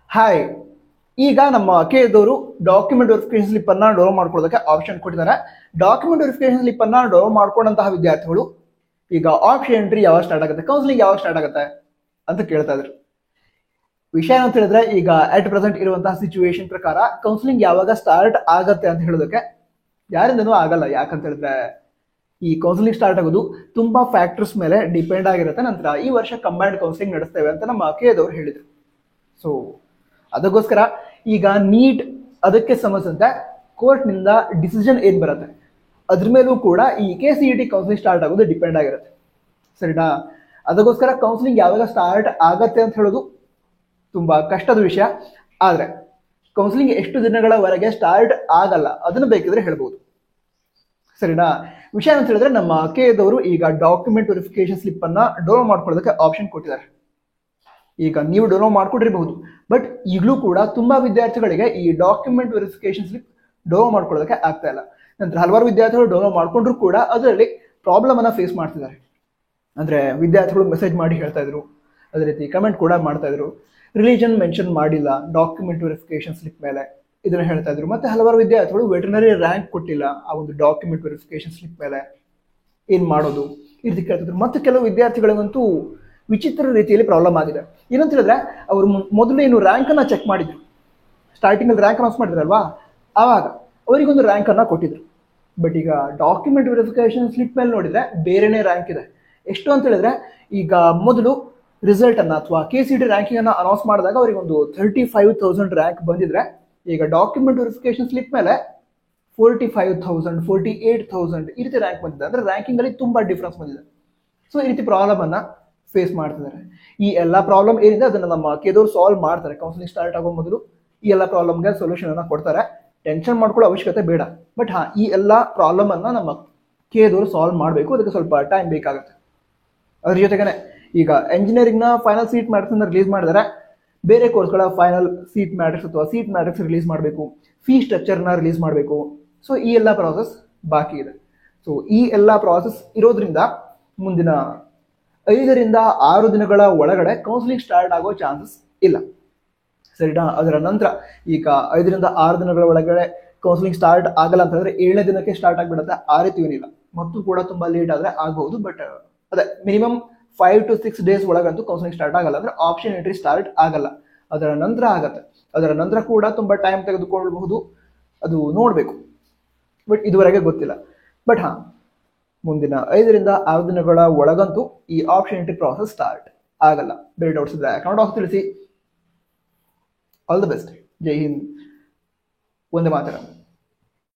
Hi, ಈಗ ನಮ್ಮ ಕೆದವರು document verification slip ಅನ್ನ ಡೌನ್ಲೋಡ್ ಮಾಡ್ಕೊಳ್ಳೋದಕ್ಕೆ ಆಪ್ಷನ್ ಕೊಟ್ಟಿದ್ದಾರೆ. ಡಾಕ್ಯುಮೆಂಟ್ ವೆರಿಫಿಕೇಶನ್ ಸ್ಲಿಪ್ ಅನ್ನ ಡೌನ್ಲೋಡ್ ಮಾಡ್ಕೊಂಡಂತಹ ವಿದ್ಯಾರ್ಥಿಗಳು ಈಗ ಆಪ್ಷನ್ ಎಂಟ್ರಿ ಯಾವಾಗ ಸ್ಟಾರ್ಟ್ ಆಗುತ್ತೆ, ಕೌನ್ಸಿಲಿಂಗ್ ಯಾವಾಗ ಸ್ಟಾರ್ಟ್ ಆಗುತ್ತೆ ಅಂತ ಕೇಳ್ತಾ ಇದ್ರು. ವಿಷಯ ಏನಂತ ಹೇಳಿದ್ರೆ, ಈಗ ಅಟ್ ಪ್ರೆಸೆಂಟ್ ಇರುವಂತಹ ಸಿಚುವೇಶನ್ ಪ್ರಕಾರ ಕೌನ್ಸಿಲಿಂಗ್ ಯಾವಾಗ ಸ್ಟಾರ್ಟ್ ಆಗತ್ತೆ ಅಂತ ಹೇಳೋದಕ್ಕೆ ಯಾರಿಂದನೂ ಆಗಲ್ಲ. ಯಾಕಂತ ಹೇಳಿದ್ರೆ ಈ ಕೌನ್ಸಿಲಿಂಗ್ ಸ್ಟಾರ್ಟ್ ಆಗೋದು ತುಂಬಾ ಫ್ಯಾಕ್ಟರ್ಸ್ ಮೇಲೆ ಡಿಪೆಂಡ್ ಆಗಿರುತ್ತೆ. ನಂತರ ಈ ವರ್ಷ ಕಂಬೈನ್ಡ್ ಕೌನ್ಸಿಲಿಂಗ್ ನಡೆಸ್ತೇವೆ ಅಂತ ನಮ್ಮ ಕೆದವರು ಹೇಳಿದ್ರು. ಸೊ ಅದಕ್ಕೋಸ್ಕರ ಈಗ ನೀಟ್ ಅದಕ್ಕೆ ಸಂಬಂಧಿಸಿದಂತೆ ಕೋರ್ಟ್ನಿಂದ ಡಿಸಿಷನ್ ಏನ್ ಬರುತ್ತೆ ಅದ್ರ ಮೇಲೂ ಕೂಡ ಈ KCET ಕೌನ್ಸಿಲಿಂಗ್ ಸ್ಟಾರ್ಟ್ ಆಗೋದು ಡಿಪೆಂಡ್ ಆಗಿರುತ್ತೆ. ಸರಿನಾ? ಅದಕ್ಕೋಸ್ಕರ ಕೌನ್ಸಿಲಿಂಗ್ ಯಾವಾಗ ಸ್ಟಾರ್ಟ್ ಆಗತ್ತೆ ಅಂತ ಹೇಳೋದು ತುಂಬಾ ಕಷ್ಟದ ವಿಷಯ. ಆದ್ರೆ ಕೌನ್ಸಿಲಿಂಗ್ ಎಷ್ಟು ದಿನಗಳವರೆಗೆ ಸ್ಟಾರ್ಟ್ ಆಗಲ್ಲ ಅದನ್ನು ಬೇಕಿದ್ರೆ ಹೇಳ್ಬೋದು. ಸರಿನಾ? ವಿಷಯ ಅಂತ ಹೇಳಿದ್ರೆ, ನಮ್ಮ ಕೆದವರು ಈಗ ಡಾಕ್ಯುಮೆಂಟ್ ವೆರಿಫಿಕೇಶನ್ ಸ್ಲಿಪ್ ಅನ್ನ ಡೌನ್ಲೋಡ್ ಮಾಡ್ಕೊಳ್ಳೋದಕ್ಕೆ ಆಪ್ಷನ್ ಕೊಟ್ಟಿದ್ದಾರೆ. ಈಗ ನೀವು ಡೌನ್ಲೋಡ್ ಮಾಡ್ಕೊಂಡಿರಬಹುದು, ಬಟ್ ಈಗಲೂ ಕೂಡ ತುಂಬಾ ವಿದ್ಯಾರ್ಥಿಗಳಿಗೆ ಈ ಡಾಕ್ಯುಮೆಂಟ್ ವೆರಿಫಿಕೇಶನ್ ಸ್ಲಿಪ್ ಡೌನ್ಲೋಡ್ ಮಾಡ್ಕೊಳ್ಳೋದಕ್ಕೆ ಆಗ್ತಾ ಇಲ್ಲ. ನಂತರ ಹಲವಾರು ವಿದ್ಯಾರ್ಥಿಗಳು ಡೌನ್ಲೋಡ್ ಮಾಡ್ಕೊಂಡ್ರು ಕೂಡ ಅದರಲ್ಲಿ ಪ್ರಾಬ್ಲಮ್ ಅನ್ನ ಫೇಸ್ ಮಾಡ್ತಿದ್ದಾರೆ. ಅಂದ್ರೆ ವಿದ್ಯಾರ್ಥಿಗಳು ಮೆಸೇಜ್ ಮಾಡಿ ಹೇಳ್ತಾ ಇದ್ರು, ಅದೇ ರೀತಿ ಕಮೆಂಟ್ ಕೂಡ ಮಾಡ್ತಾ ಇದ್ರು, ರಿಲಿಜನ್ ಮೆನ್ಷನ್ ಮಾಡಿಲ್ಲ ಡಾಕ್ಯುಮೆಂಟ್ ವೆರಿಫಿಕೇಶನ್ ಸ್ಲಿಪ್ ಮೇಲೆ, ಇದನ್ನ ಹೇಳ್ತಾ ಇದ್ರು. ಮತ್ತೆ ಹಲವಾರು ವಿದ್ಯಾರ್ಥಿಗಳು ವೆಟರ್ನರಿ ರ್ಯಾಂಕ್ ಕೊಟ್ಟಿಲ್ಲ ಆ ಒಂದು ಡಾಕ್ಯುಮೆಂಟ್ ವೆರಿಫಿಕೇಶನ್ ಸ್ಲಿಪ್ ಮೇಲೆ, ಏನ್ ಮಾಡೋದು ಈ ರೀತಿ ಕೇಳ್ತಿದ್ರು. ಮತ್ತೆ ಕೆಲವು ವಿದ್ಯಾರ್ಥಿಗಳಿಗಂತೂ ವಿಚಿತ್ರ ರೀತಿಯಲ್ಲಿ ಪ್ರಾಬ್ಲಮ್ ಆಗಿದೆ. ಏನಂತ ಹೇಳಿದ್ರೆ, ಅವರು ಮೊದಲು ಏನು ರ್ಯಾಂಕ್ ಅನ್ನ ಚೆಕ್ ಮಾಡಿದ್ರು, ಸ್ಟಾರ್ಟಿಂಗ್ ಅಲ್ಲಿ ರ್ಯಾಂಕ್ ಅನೌನ್ಸ್ ಮಾಡಿದ್ರಲ್ವಾ, ಆವಾಗ ಅವರಿಗೊಂದು ರ್ಯಾಂಕ್ ಅನ್ನ ಕೊಟ್ಟಿದ್ರು. ಬಟ್ ಈಗ ಡಾಕ್ಯುಮೆಂಟ್ ವೆರಿಫಿಕೇಶನ್ ಸ್ಲಿಪ್ ಮೇಲೆ ನೋಡಿದ್ರೆ ಬೇರೆನೇ ರ್ಯಾಂಕ್ ಇದೆ. ಎಷ್ಟು ಅಂತ ಹೇಳಿದ್ರೆ, ಈಗ ಮೊದಲು ರಿಸಲ್ಟ್ ಅನ್ನ ಅಥವಾ KCET ರ್ಯಾಂಕಿಂಗ್ ಅನ್ನ ಅನೌನ್ಸ್ ಮಾಡಿದಾಗ ಅವರಿಗೆ ಒಂದು 35,000 ರ್ಯಾಂಕ್ ಬಂದಿದ್ರೆ, ಈಗ ಡಾಕ್ಯುಮೆಂಟ್ ವೆರಿಫಿಕೇಶನ್ ಸ್ಲಿಪ್ ಮೇಲೆ 45,000 48,000 ಈ ರೀತಿ ರ್ಯಾಂಕ್ ಬಂದಿದೆ. ಅಂದ್ರೆ ರ್ಯಾಂಕಿಂಗ್ ಅಲ್ಲಿ ತುಂಬಾ ಡಿಫ್ರೆನ್ಸ್ ಬಂದಿದೆ. ಸೊ ಈ ರೀತಿ ಪ್ರಾಬ್ಲಮ್ ಅನ್ನ ಫೇಸ್ ಮಾಡ್ತಿದ್ದಾರೆ. ಈ ಎಲ್ಲಾ ಪ್ರಾಬ್ಲಮ್ ಏನಿದೆ ಅದನ್ನ ನಮ್ಮ ಕೆದವರು ಸಾಲ್ವ್ ಮಾಡ್ತಾರೆ. ಕೌನ್ಸಿಲಿಂಗ್ ಸ್ಟಾರ್ಟ್ ಆಗೋ ಮೊದಲು ಈ ಎಲ್ಲ ಪ್ರಾಬ್ಲಮ್ಗೆ ಸೊಲ್ಯೂಷನ್ ಅನ್ನ ಕೊಡ್ತಾರೆ. ಟೆನ್ಷನ್ ಮಾಡ್ಕೊಳ್ಳೋ ಅವಶ್ಯಕತೆ ಬೇಡ. ಬಟ್ ಈ ಎಲ್ಲಾ ಪ್ರಾಬ್ಲಮ್ ಅನ್ನ ನಮ್ಮ ಕೆದವರು ಸಾಲ್ವ್ ಮಾಡಬೇಕು. ಅದಕ್ಕೆ ಸ್ವಲ್ಪ ಟೈಮ್ ಬೇಕಾಗುತ್ತೆ. ಅದ್ರ ಜೊತೆಗೇನೆ ಈಗ ಎಂಜಿನಿಯರಿಂಗ್ ನ ಫೈನಲ್ ಸೀಟ್ ಮ್ಯಾಟ್ರಿಕ್ಸ್ ರಿಲೀಸ್ ಮಾಡಿದರೆ, ಬೇರೆ ಕೋರ್ಸ್ಗಳ ಫೈನಲ್ ಸೀಟ್ ಮ್ಯಾಟ್ರಿಕ್ಸ್ ಅಥವಾ ಸೀಟ್ ಮ್ಯಾಟ್ರಿಕ್ಸ್ ರಿಲೀಸ್ ಮಾಡಬೇಕು, ಫೀ ಸ್ಟ್ರಕ್ಚರ್ ನ ರಿಲೀಸ್ ಮಾಡಬೇಕು. ಸೊ ಈ ಎಲ್ಲ ಪ್ರಾಸೆಸ್ ಬಾಕಿ ಇದೆ. ಸೊ ಈ ಎಲ್ಲ ಪ್ರಾಸೆಸ್ ಇರೋದ್ರಿಂದ ಮುಂದಿನ 5 ರಿಂದ 6 ದಿನಗಳ ಒಳಗಡೆ ಕೌನ್ಸಿಲಿಂಗ್ ಸ್ಟಾರ್ಟ್ ಆಗೋ ಚಾನ್ಸಸ್ ಇಲ್ಲ. ಸರಿನಾ? ಅದರ ನಂತರ ಈಗ 5 ರಿಂದ 6 ದಿನಗಳ ಒಳಗಡೆ ಕೌನ್ಸಿಲಿಂಗ್ ಸ್ಟಾರ್ಟ್ ಆಗಲ್ಲ ಅಂತಂದ್ರೆ 7ನೇ ದಿನಕ್ಕೆ ಸ್ಟಾರ್ಟ್ ಆಗ್ಬಿಡುತ್ತೆ. ಆ ರೀತಿ ಏನಿಲ್ಲ. ಮತ್ತು ಕೂಡ ತುಂಬಾ ಲೇಟ್ ಆದ್ರೆ ಆಗಬಹುದು. ಬಟ್ ಅದೇ ಮಿನಿಮಮ್ 5 to 6 ಡೇಸ್ ಒಳಗಂತೂ ಕೌನ್ಸಿಲಿಂಗ್ ಸ್ಟಾರ್ಟ್ ಆಗಲ್ಲ. ಅಂದ್ರೆ ಆಪ್ಷನ್ ಎಂಟ್ರಿ ಸ್ಟಾರ್ಟ್ ಆಗಲ್ಲ. ಅದರ ನಂತರ ಆಗತ್ತೆ. ಅದರ ನಂತರ ಕೂಡ ತುಂಬಾ ಟೈಮ್ ತೆಗೆದುಕೊಳ್ಳಬಹುದು. ಅದು ನೋಡ್ಬೇಕು. ಬಟ್ ಇದುವರೆಗೆ ಗೊತ್ತಿಲ್ಲ. ಬಟ್ ಮುಂದಿನ 5 ರಿಂದ 6 ದಿನಗಳ ಒಳಗಂತೂ ಈ ಆಪ್ಷನ್ ಎಂಟ್ರಿ ಪ್ರಾಸೆಸ್ ಸ್ಟಾರ್ಟ್ ಆಗಲ್ಲ. ಬೇರೆ ಡೌಟ್ಸ್ ಇದ್ರೆ ಕಮೆಂಟ್ ಬಾಕ್ಸ್ ತಿಳಿಸಿ. All the best. ಜೈ ಹಿಂದ್. ವಂದೇ ಮಾತರಂ.